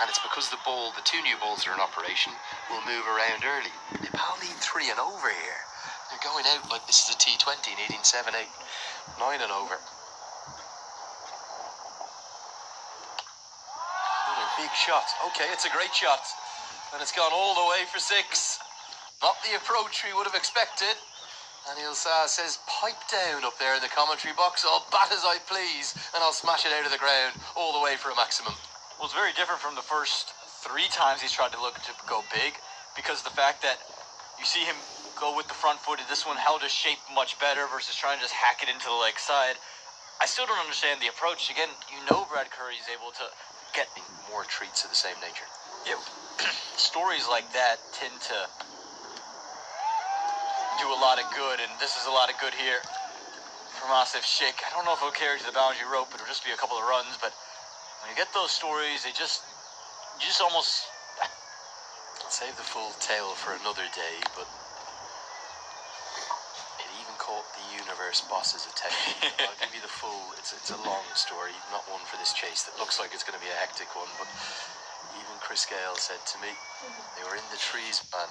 And it's because the two new balls that are in operation, will move around early. Nepal lead 3 and over here. They're going out like this is a T20, needing 7, 8, 9 and over. Another big shot. Okay, it's a great shot. And it's gone all the way for 6. Not the approach we would have expected. And Ilsa says, pipe down up there in the commentary box. I'll bat as I please, and I'll smash it out of the ground all the way for a maximum. Well, it's very different from the first 3 times he's tried to look to go big, because the fact that you see him go with the front foot, and this one held his shape much better versus trying to just hack it into the leg side. I still don't understand the approach. Again, you know Brad Curry is able to get more treats of the same nature. Yeah, stories like that tend to do a lot of good, and this is a lot of good here from Asif Sheikh. I don't know if he'll carry to the boundary rope, it'll just be a couple of runs, but when you get those stories, you just almost... I'll save the full tale for another day, but it even caught the universe boss's attention. I'll give you the full... It's a long story, not one for this chase that looks like it's going to be a hectic one, but even Chris Gale said to me, they were in the trees, man.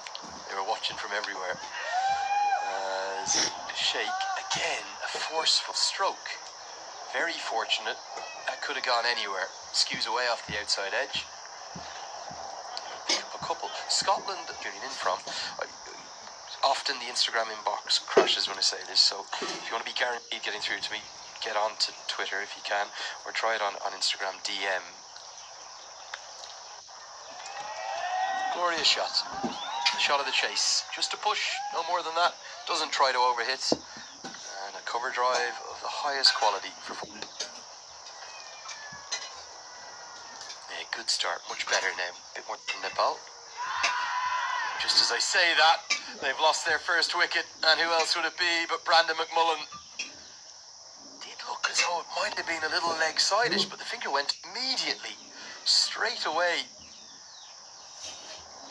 They were watching from everywhere. Sheikh, again, a forceful stroke. Very fortunate. That could have gone anywhere. Skews away off the outside edge. Pick up a couple. Scotland, tuning in from. Often the Instagram inbox crashes when I say this, so if you want to be guaranteed getting through to me, get on to Twitter if you can, or try it on Instagram DM. Glorious shot. The shot of the chase. Just a push, no more than that. Doesn't try to overhit. And a cover drive of the highest quality for... Yeah, good start. Much better now. A bit more from Nepal. Just as I say that, they've lost their first wicket. And who else would it be but Brandon McMullen? Did look as though it might have been a little leg side-ish, but the finger went immediately, straight away.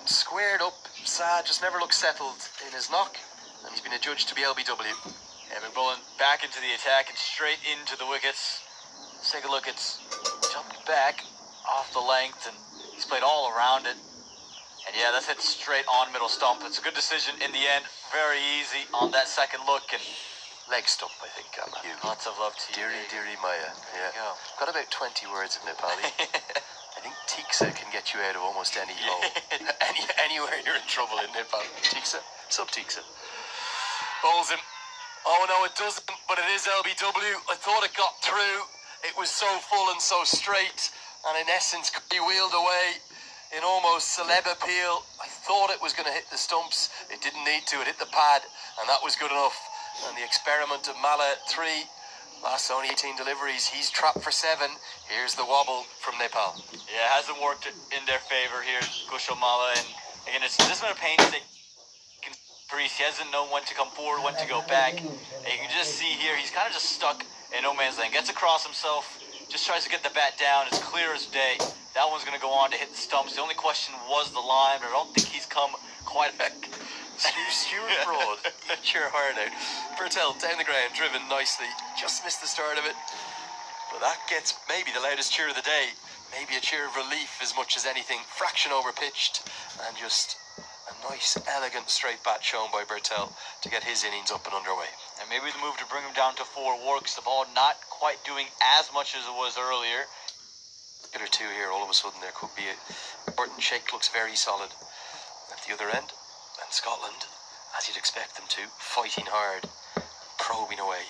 Squared up. Sad, just never looked settled in his knock. And he's been adjudged to be LBW. Yeah, McMullen back into the attack and straight into the wickets. Let's take a look. It's jumped back off the length, and he's played all around it. And yeah, that's hit straight on middle stump. It's a good decision in the end. Very easy on that second look. And leg stump, I think. Lots of love to you. Deary Maya. Yeah. Got about 20 words in Nepali. I think Tiksa can get you out of almost any hole. Anywhere you're in trouble in Nepal. Tiksa? Sub Tiksa. Bowls him. Oh no, it doesn't, but it is LBW. I thought it got through. It was so full and so straight, and in essence, he wheeled away in almost celeb appeal. I thought it was going to hit the stumps. It didn't need to. It hit the pad, and that was good enough. And the experiment of Mala 3, last only 18 deliveries. He's trapped for 7. Here's the wobble from Nepal. Yeah, it hasn't worked in their favor here, Kushal Mala, and again, it's this been a painstaking. He hasn't known when to come forward, when to go back. And you can just see here, he's kind of just stuck in no man's land. Gets across himself, just tries to get the bat down as clear as day. That one's going to go on to hit the stumps. The only question was the line, but I don't think he's come quite back. Stuart Broad, eat your heart out. Bertel down the ground, driven nicely. Just missed the start of it. But that gets maybe the loudest cheer of the day. Maybe a cheer of relief as much as anything. Fraction over pitched, and just... a nice, elegant straight bat shown by Bertel to get his innings up and underway. And maybe the move to bring him down to 4 works. The ball not quite doing as much as it was earlier. Or 2 here, all of a sudden there could be a... Important Sheikh looks very solid at the other end. And Scotland, as you'd expect them to, fighting hard, probing away.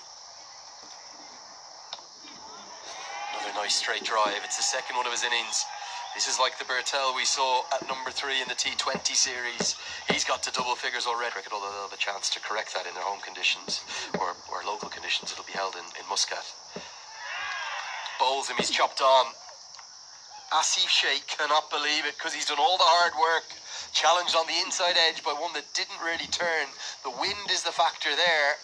Another nice straight drive. It's the second one of his innings. This is like the Bertel we saw at number 3 in the T20 series. He's got to double figures already, although they'll have a chance to correct that in their home conditions or local conditions. It'll be held in Muscat. Bowls him, he's chopped on. Asif Sheikh cannot believe it because he's done all the hard work. Challenged on the inside edge by one that didn't really turn. The wind is the factor there.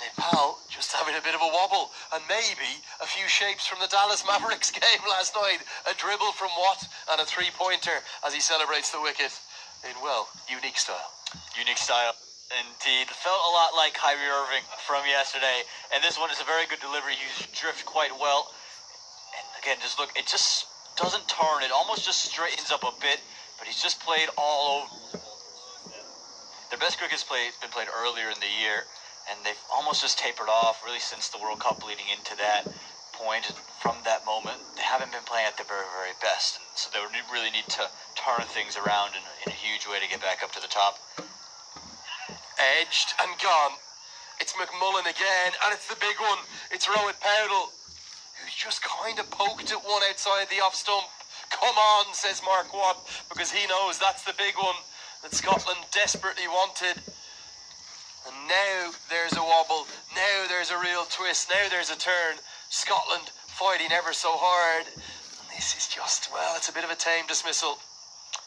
Nepal just having a bit of a wobble, and maybe a few shapes from the Dallas Mavericks game last night. A dribble from Watt and a 3-pointer as he celebrates the wicket in, well, unique style. Unique style, indeed. Felt a lot like Kyrie Irving from yesterday, and this one is a very good delivery. He's drifted quite well, and again, just look, it just doesn't turn. It almost just straightens up a bit, but he's just played all over. Their best cricket's been played earlier in the year, and they've almost just tapered off really since the World Cup leading into that point. And from that moment, they haven't been playing at their very, very best. And so they really need to turn things around in a huge way to get back up to the top. Edged and gone. It's McMullen again, and it's the big one. It's Rowan Powdell, who's just kind of poked at one outside the off stump. Come on, says Mark Watt, because he knows that's the big one that Scotland desperately wanted. And now there's a wobble. Now there's a real twist. Now there's a turn. Scotland fighting ever so hard. And this is just, well, it's a bit of a tame dismissal.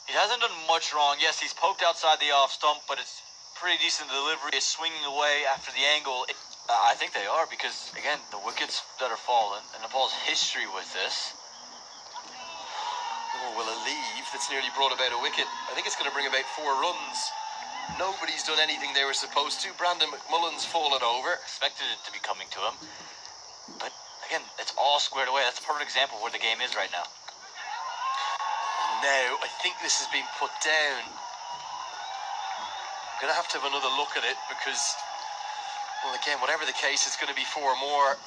He hasn't done much wrong. Yes, he's poked outside the off stump, but it's pretty decent delivery. Is swinging away after the angle. I think they are, because, again, the wickets that are fallen, and Nepal's history with this. Oh, well, a leave that's nearly brought about a wicket. I think it's going to bring about 4 runs. Nobody's done anything they were supposed to. Brandon McMullen's fallen over. Expected it to be coming to him. But, again, it's all squared away. That's a perfect example of where the game is right now. Now, I think this has been put down. I'm going to have another look at it because, well, again, whatever the case, it's going to be 4 more.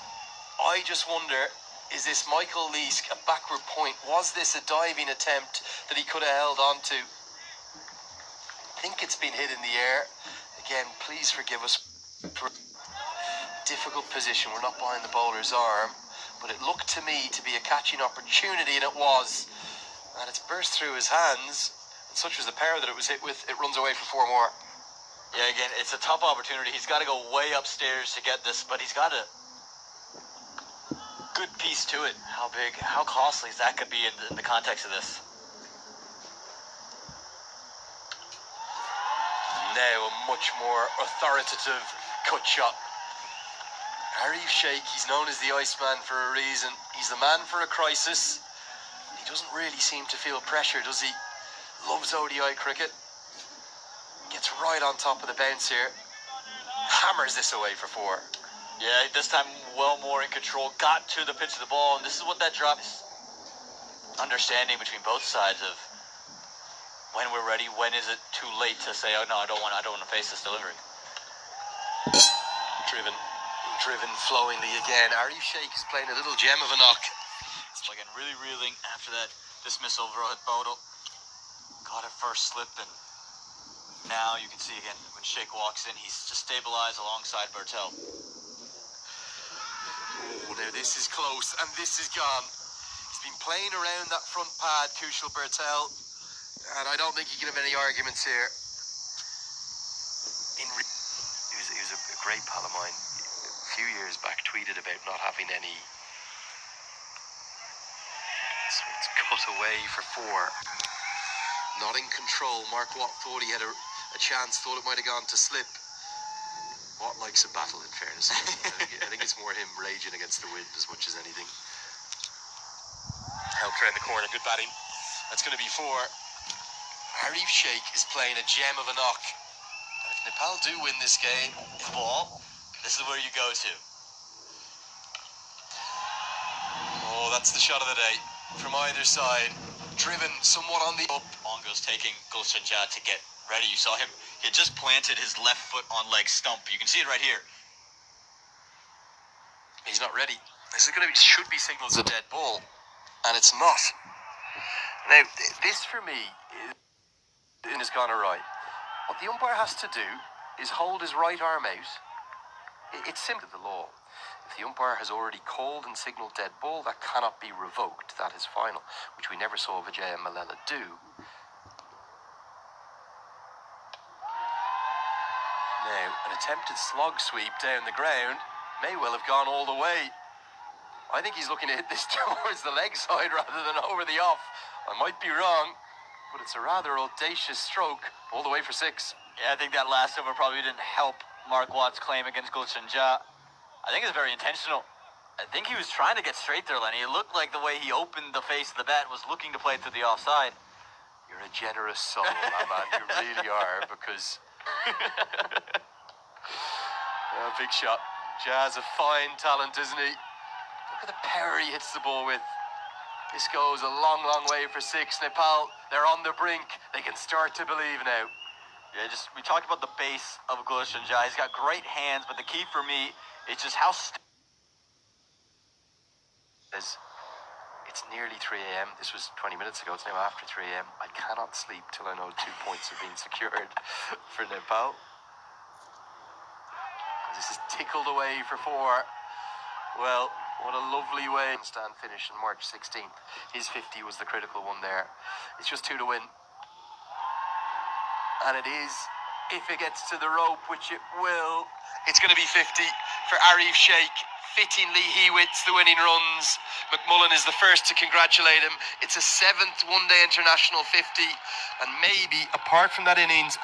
I just wonder, is this Michael Leask a backward point? Was this a diving attempt that he could have held on to? I think it's been hit in the air. Again, please forgive us for difficult position. We're not behind the bowler's arm, but it looked to me to be a catching opportunity, and it was. And it's burst through his hands, and such was the power that it was hit with, it runs away for 4 more. Yeah, again, it's a tough opportunity. He's got to go way upstairs to get this, but he's got a good piece to it. How big, how costly that could be in the context of this. Now a much more authoritative cut shot. Arif Sheikh, he's known as the Iceman for a reason. He's the man for a crisis. He doesn't really seem to feel pressure, does he? Loves ODI cricket. Gets right on top of the bounce here. Hammers this away for 4. Yeah, this time well more in control. Got to the pitch of the ball, and this is what that drop is. Understanding between both sides of when we're ready, when is it too late to say, oh no, I don't want to face this delivery. Driven flowingly again. Arif Sheikh is playing a little gem of a knock. Again, really reeling after that dismissal of Rohit Bodal. Got it first slip, and now you can see again when Sheikh walks in, he's just stabilized alongside Bertel. Oh, now this is close, and this is gone. He's been playing around that front pad, Kushal Bertel, and I don't think he can have any arguments here. He was a great pal of mine. A few years back, tweeted about not having any. So it's cut away for 4. Not in control. Mark Watt thought he had a chance, thought it might have gone to slip. Watt likes a battle, in fairness. I think it's more him raging against the wind as much as anything. Helped around the corner, good batting. That's going to be 4. Arif Sheikh is playing a gem of a knock. And if Nepal do win this game, The ball, this is where you go to. oh, that's the shot of the day. From either side, driven somewhat on the up. Ongo's taking Gulshan Jha to get ready. You saw him, he had just planted his left foot on leg stump. You can see it right here. He's not ready. This is should be signaled as a dead ball, and it's not. Now, this for me is gone awry. What the umpire has to do is hold his right arm out. It's simple, the law. If the umpire has already called and signalled dead ball, that cannot be revoked. That is final, which we never saw Vijaya Mallela do. Now, an attempted slog sweep down the ground may well have gone all the way. I think he's looking to hit this towards the leg side rather than over the off. I might be wrong, but it's a rather audacious stroke all the way for 6. Yeah, I think that last over probably didn't help Mark Watt's claim against Gulshan Jha. I think it's very intentional. I think he was trying to get straight there, Lenny. It looked like the way he opened the face of the bat was looking to play through the offside. You're a generous soul, my man. You really are, because... big shot. Jha's a fine talent, isn't he? Look at the power he hits the ball with. This goes a long, long way for 6. Nepal, they're on the brink. They can start to believe now. Yeah, we talked about the base of Glushenjai. He's got great hands, but the key for me is just how It's nearly 3 a.m. This was 20 minutes ago. It's now after 3 a.m. I cannot sleep till I know 2 points have been secured for Nepal. This is tickled away for 4. Well, what a lovely way. Stand finish on March 16th. His 50 was the critical one there. It's just 2 to win. And it is, if it gets to the rope, which it will. It's going to be 50 for Arif Sheikh. Fittingly, he wins the winning runs. McMullen is the first to congratulate him. It's a 7th one-day international 50. And maybe, apart from that innings,